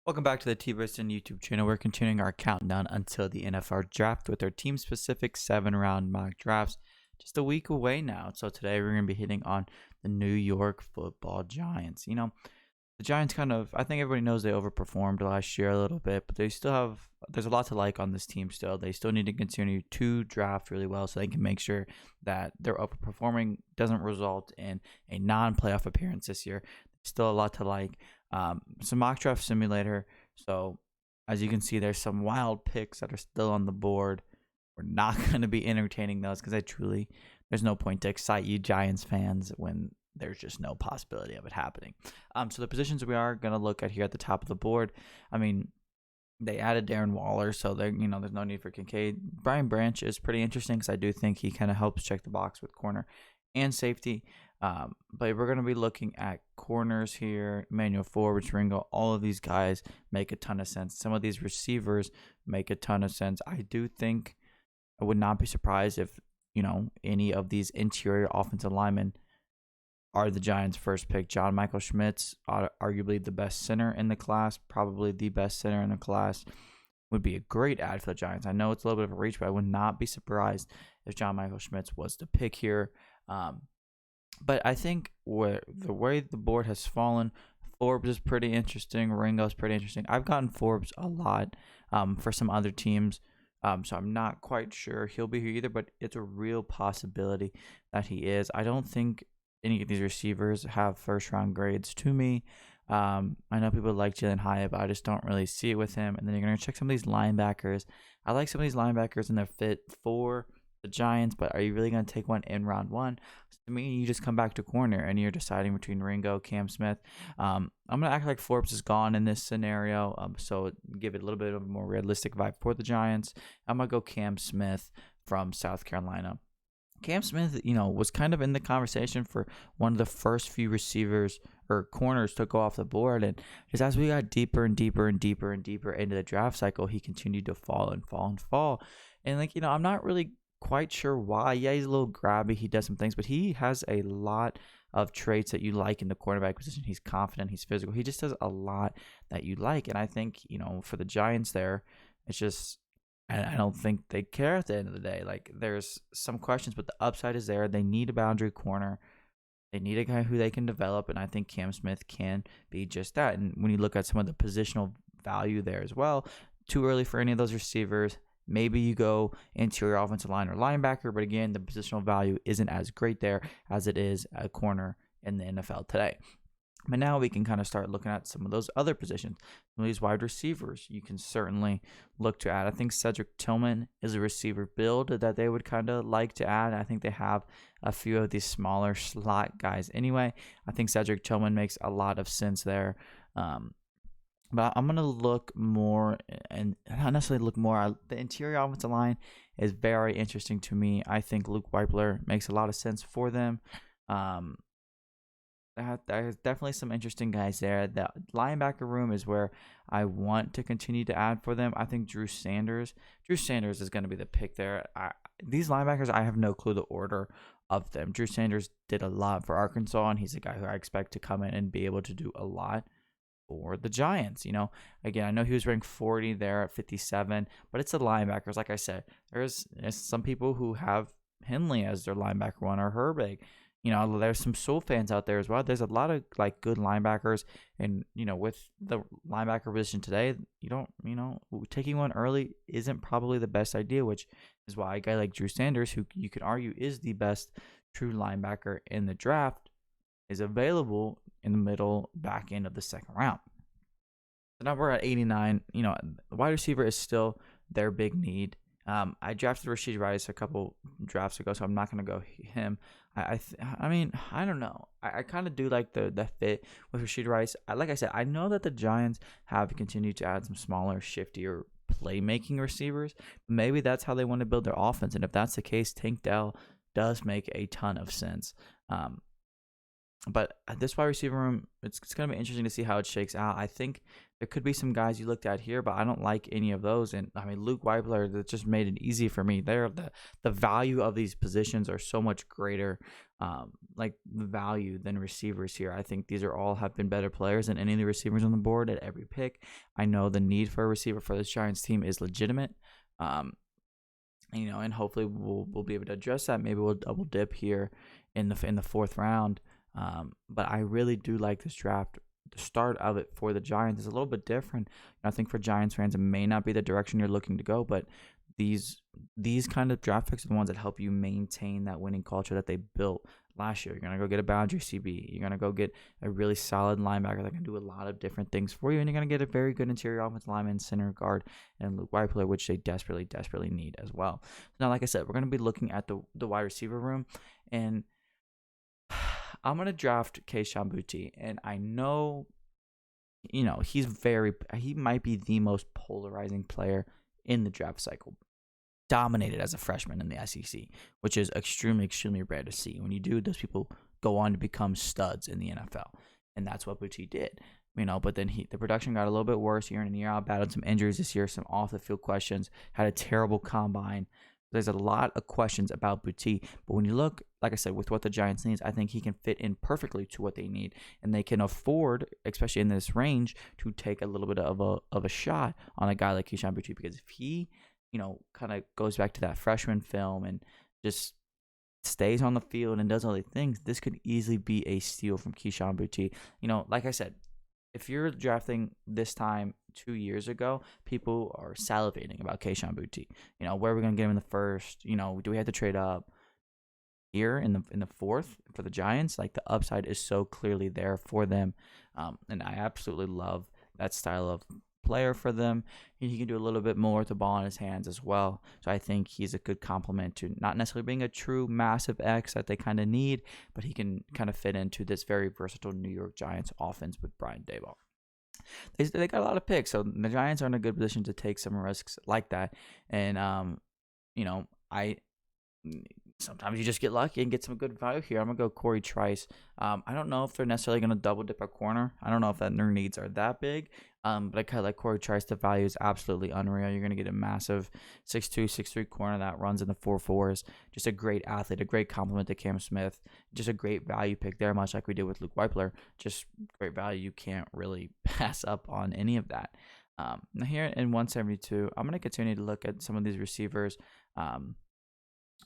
Welcome back to the TWSN YouTube channel. We're continuing our countdown until the NFL draft with our team-specific 7-round mock drafts. Just a week away now. So today we're going to be hitting on the New York Football Giants. The Giants I think everybody knows they overperformed last year a little bit, but there's a lot to like on this team still. They still need to continue to draft really well so they can make sure that their overperforming doesn't result in a non-playoff appearance this year. Still a lot to like. Some mock draft simulator. So as you can see, there's some wild picks that are still on the board. We're not going to be entertaining those because there's no point to excite you Giants fans when there's just no possibility of it happening. So the positions we are going to look at here at the top of the board, they added Darren Waller, so there's no need for Kincaid. Brian Branch is pretty interesting because I do think he kind of helps check the box with corner and safety. But we're going to be looking at corners here, Emmanuel Forbes, Ringo. All of these guys make a ton of sense. Some of these receivers make a ton of sense. I do think I would not be surprised if, any of these interior offensive linemen are the Giants' first pick. John Michael Schmitz, arguably the best center in the class, probably the best center in the class, would be a great add for the Giants. I know it's a little bit of a reach, but I would not be surprised if John Michael Schmitz was the pick here. But I think the way the board has fallen, Forbes is pretty interesting. Ringo is pretty interesting. I've gotten Forbes a lot for some other teams, so I'm not quite sure he'll be here either, but it's a real possibility that he is. I don't think any of these receivers have first-round grades to me. I know people like Jalen Hyatt, but I just don't really see it with him. And then you're going to check some of these linebackers. I like some of these linebackers and their fit for the Giants, but are you really going to take one in round one? To me, you just come back to corner and you're deciding between Ringo, Cam Smith. I'm going to act like Forbes is gone in this scenario, so give it a little bit of a more realistic vibe for the Giants. I'm going to go Cam Smith from South Carolina. Cam Smith, was kind of in the conversation for one of the first few receivers or corners to go off the board. And just as we got deeper and deeper and deeper and deeper into the draft cycle, he continued to fall and fall and fall. And I'm not really quite sure why. Yeah, he's a little grabby. He does some things, but he has a lot of traits that you like in the quarterback position. He's confident. He's physical. He just does a lot that you like. And I think, for the Giants there, it's just, I don't think they care at the end of the day. Like, there's some questions, but the upside is there. They need a boundary corner. They need a guy who they can develop, and I think Cam Smith can be just that. And when you look at some of the positional value there as well, too early for any of those receivers. Maybe you go interior offensive line or linebacker, but again, the positional value isn't as great there as it is a corner in the NFL today. But now we can kind of start looking at some of those other positions. Some of these wide receivers you can certainly look to add. I think Cedric Tillman is a receiver build that they would kind of like to add. I think they have a few of these smaller slot guys anyway. I think Cedric Tillman makes a lot of sense there. But I'm going to look more, and not necessarily look more. The interior offensive line is very interesting to me. I think Luke Weipler makes a lot of sense for them. There's definitely some interesting guys there. The linebacker room is where I want to continue to add for them. I think Drew Sanders is going to be the pick there. These linebackers, I have no clue the order of them. Drew Sanders did a lot for Arkansas, and he's a guy who I expect to come in and be able to do a lot for the Giants. Again, I know he was ranked 40 there at 57, but it's the linebackers. Like I said, there's some people who have Henley as their linebacker one, or Herbig. There's some Soul fans out there as well. There's a lot of good linebackers, and with the linebacker position today, taking one early isn't probably the best idea, which is why a guy like Drew Sanders, who you could argue is the best true linebacker in the draft, is available in the middle back end of the second round. So now we're at 89. The wide receiver is still their big need. I drafted Rashid Rice a couple drafts ago, so I'm not going to go him. I don't know. I kind of do like the fit with Rashid Rice. Like I said, I know that the Giants have continued to add some smaller, shiftier playmaking receivers. Maybe that's how they want to build their offense, and if that's the case, Tank Dell does make a ton of sense. But this wide receiver room, it's going to be interesting to see how it shakes out. I think there could be some guys you looked at here, but I don't like any of those. And I mean, Luke Weibler, that just made it easy for me. The value of these positions are so much greater, like the value than receivers here. I think these are all have been better players than any of the receivers on the board at every pick. I know the need for a receiver for this Giants team is legitimate. Um, and hopefully we'll be able to address that. Maybe we'll double dip here in the fourth round. But I really do like this draft. The start of it for the Giants is a little bit different. I think for Giants fans, it may not be the direction you're looking to go, but these kind of draft picks are the ones that help you maintain that winning culture that they built last year. You're gonna go get a boundary CB. You're gonna go get a really solid linebacker that can do a lot of different things for you, and you're gonna get a very good interior offensive lineman, center guard, and Luke Weibler, which they desperately need as well. Now, like I said, we're gonna be looking at the wide receiver room, and I'm gonna draft Keishawn Boutte, and I know, he might be the most polarizing player in the draft cycle. Dominated as a freshman in the SEC, which is extremely rare to see. When you do, those people go on to become studs in the NFL, and that's what Boutte did. But then the production got a little bit worse year in and year out. Battled some injuries this year, some off the field questions. Had a terrible combine. There's a lot of questions about Boutte, but when you look, like I said, with what the Giants needs, I think he can fit in perfectly to what they need, and they can afford, especially in this range, to take a little bit of a shot on a guy like Keishawn Boutte, because if he, kind of goes back to that freshman film and just stays on the field and does all these things, this could easily be a steal from Keishawn Boutte. Like I said, if you're drafting this time 2 years ago, people are salivating about Keishawn Boutte. Where are we gonna get him in the first? Do we have to trade up here in the fourth for the Giants? Like, the upside is so clearly there for them, and I absolutely love that style of player for them. He can do a little bit more with the ball in his hands as well. So I think he's a good complement to not necessarily being a true massive X that they kind of need, but he can kind of fit into this very versatile New York Giants offense with Brian Daboll. They got a lot of picks, so the Giants are in a good position to take some risks like that. And I sometimes you just get lucky and get some good value here. I'm gonna go Corey Trice. I don't know if they're necessarily gonna double dip a corner. I don't know if their needs are that big. But I kind of like Corey Trice. The value is absolutely unreal. You're gonna get a massive 6'2", 6'3" corner that runs in the 4.4s. Just a great athlete, a great compliment to Cam Smith. Just a great value pick there, much like we did with Luke Weibler. Just great value. You can't really pass up on any of that. Now here in 172, I'm gonna continue to look at some of these receivers.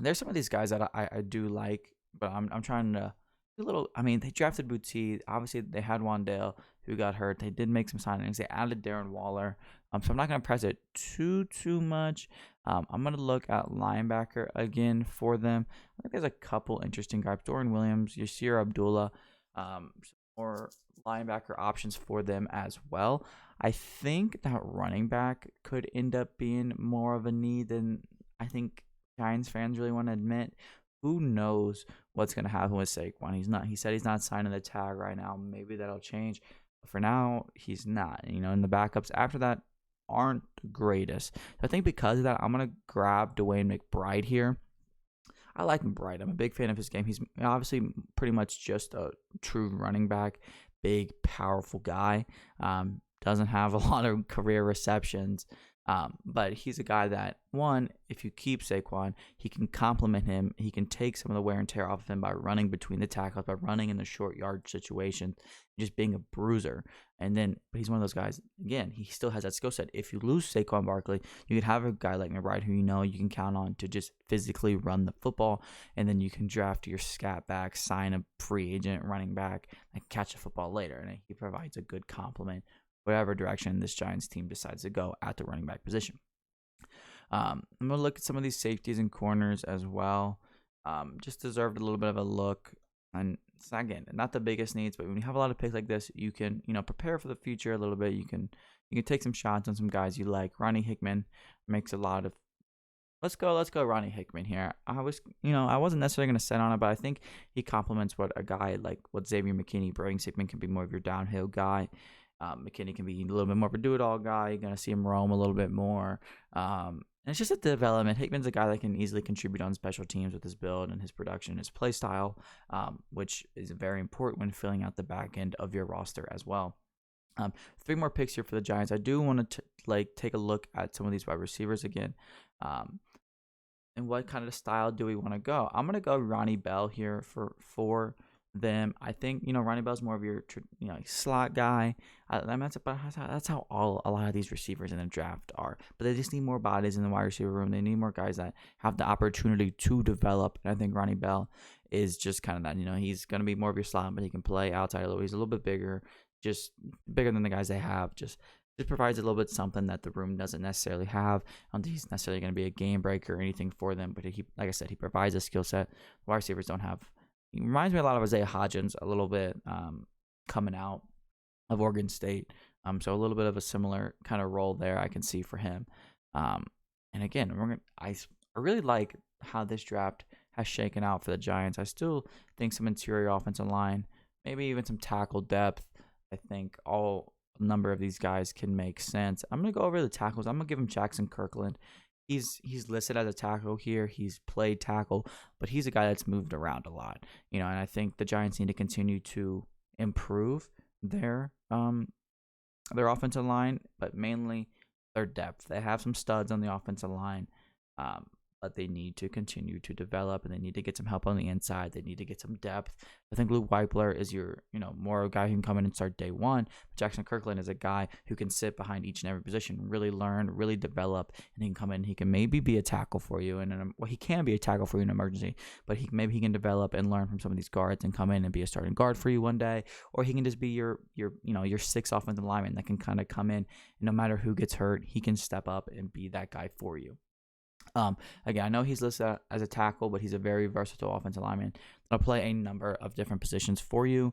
There's some of these guys that I do like, but I'm trying to do a little. I mean, they drafted Boutte. Obviously, they had Wandale, who got hurt. They did make some signings. They added Darren Waller. So I'm not gonna press it too much. I'm gonna look at linebacker again for them. I think there's a couple interesting guys: Dorian Williams, Yasir Abdullah. Some more linebacker options for them as well. I think that running back could end up being more of a need than I think Giants fans really want to admit. Who knows what's going to happen with Saquon? He said he's not signing the tag right now. Maybe that'll change. But for now, he's not. And the backups after that aren't the greatest. So I think because of that, I'm going to grab Dwayne McBride here. I like McBride. I'm a big fan of his game. He's obviously pretty much just a true running back. Big, powerful guy. Doesn't have a lot of career receptions. But he's a guy that, one, if you keep Saquon, he can complement him. He can take some of the wear and tear off of him by running between the tackles, by running in the short yard situation, just being a bruiser. And then, but he's one of those guys, again, he still has that skill set. If you lose Saquon Barkley, you could have a guy like McBride who you can count on to just physically run the football. And then you can draft your scat back, sign a free agent running back, and catch the football later. And he provides a good complement whatever direction this Giants team decides to go at the running back position. I'm going to look at some of these safeties and corners as well. Just deserved a little bit of a look. And it's, again, not the biggest needs, but when you have a lot of picks like this, you can, prepare for the future a little bit. You can take some shots on some guys you like. Ronnie Hickman makes a lot of. Let's go Ronnie Hickman here. I wasn't necessarily going to set on it, but I think he complements what a guy like what Xavier McKinney brings. Hickman can be more of your downhill guy. McKinney can be a little bit more of a do-it-all guy. You're going to see him roam a little bit more. And it's just a development. Hickman's a guy that can easily contribute on special teams with his build and his production, his play style, which is very important when filling out the back end of your roster as well. Um, 3 more picks here for the Giants. I do want to take a look at some of these wide receivers again. Um, and what kind of style do we want to go? I'm gonna go Ronnie Bell here for them. I think Ronnie Bell's more of your slot guy. That's how a lot of these receivers in the draft are. But they just need more bodies in the wide receiver room. They need more guys that have the opportunity to develop. And I think Ronnie Bell is just kind of that. He's gonna be more of your slot, but he can play outside a little. He's a little bit bigger, just bigger than the guys they have. Just provides a little bit something that the room doesn't necessarily have. I don't think he's necessarily going to be a game breaker or anything for them, but he, like I said, he provides a skill set wide receivers don't have. He reminds me a lot of Isaiah Hodgins a little bit, coming out of Oregon State. So a little bit of a similar kind of role there I can see for him. And again, I really like how this draft has shaken out for the Giants. I still think some interior offensive line, maybe even some tackle depth. I think a number of these guys can make sense. I'm gonna go over the tackles. I'm gonna give him Jackson Kirkland. He's listed as a tackle here. He's played tackle, but he's a guy that's moved around a lot. And I think the Giants need to continue to improve their offensive line, but mainly their depth. They have some studs on the offensive line, but they need to continue to develop, and they need to get some help on the inside. They need to get some depth. I think Luke Weipler is your, more a guy who can come in and start day one. But Jackson Kirkland is a guy who can sit behind each and every position, really learn, really develop, and he can come in. He can maybe be a tackle for you, and he can be a tackle for you in an emergency. But maybe he can develop and learn from some of these guards and come in and be a starting guard for you one day, or he can just be your 6th offensive lineman that can kind of come in, and no matter who gets hurt, he can step up and be that guy for you. Again, I know he's listed as a tackle, but he's a very versatile offensive lineman that'll play a number of different positions for you.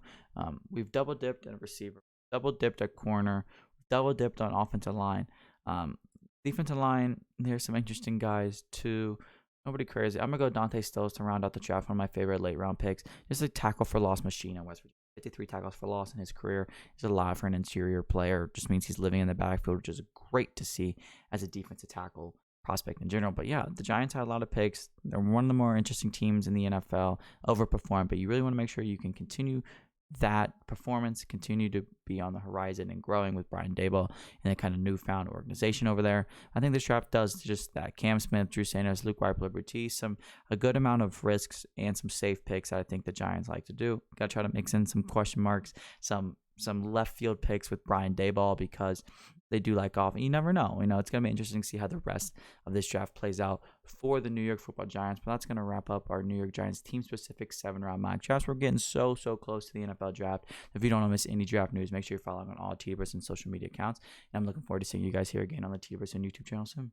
We've double dipped at receiver, double dipped at corner, double dipped on offensive line. Defensive line, there's some interesting guys too. Nobody crazy. I'm gonna go Dante Stills to round out the draft. One of my favorite late round picks. Just a tackle for loss machine in West Virginia. 53 tackles for loss in his career is a lot for an interior player. Just means he's living in the backfield, which is great to see as a defensive tackle prospect in general. But yeah, the Giants had a lot of picks. They're one of the more interesting teams in the NFL, overperformed, but you really want to make sure you can continue that performance, continue to be on the horizon and growing with Brian Daboll and that kind of newfound organization over there. I think this draft does just that. Cam Smith, Drew Sanders, Luke Weipler, Bertice, a good amount of risks and some safe picks that I think the Giants like to do. Got to try to mix in some question marks, some left field picks with Brian Daboll because they do like golf. You never know. It's going to be interesting to see how the rest of this draft plays out for the New York Football Giants. But that's going to wrap up our New York Giants team-specific 7-round mock drafts. We're getting so close to the NFL draft. If you don't want to miss any draft news, make sure you're following on all TWSN social media accounts. And I'm looking forward to seeing you guys here again on the TWSN YouTube channel soon.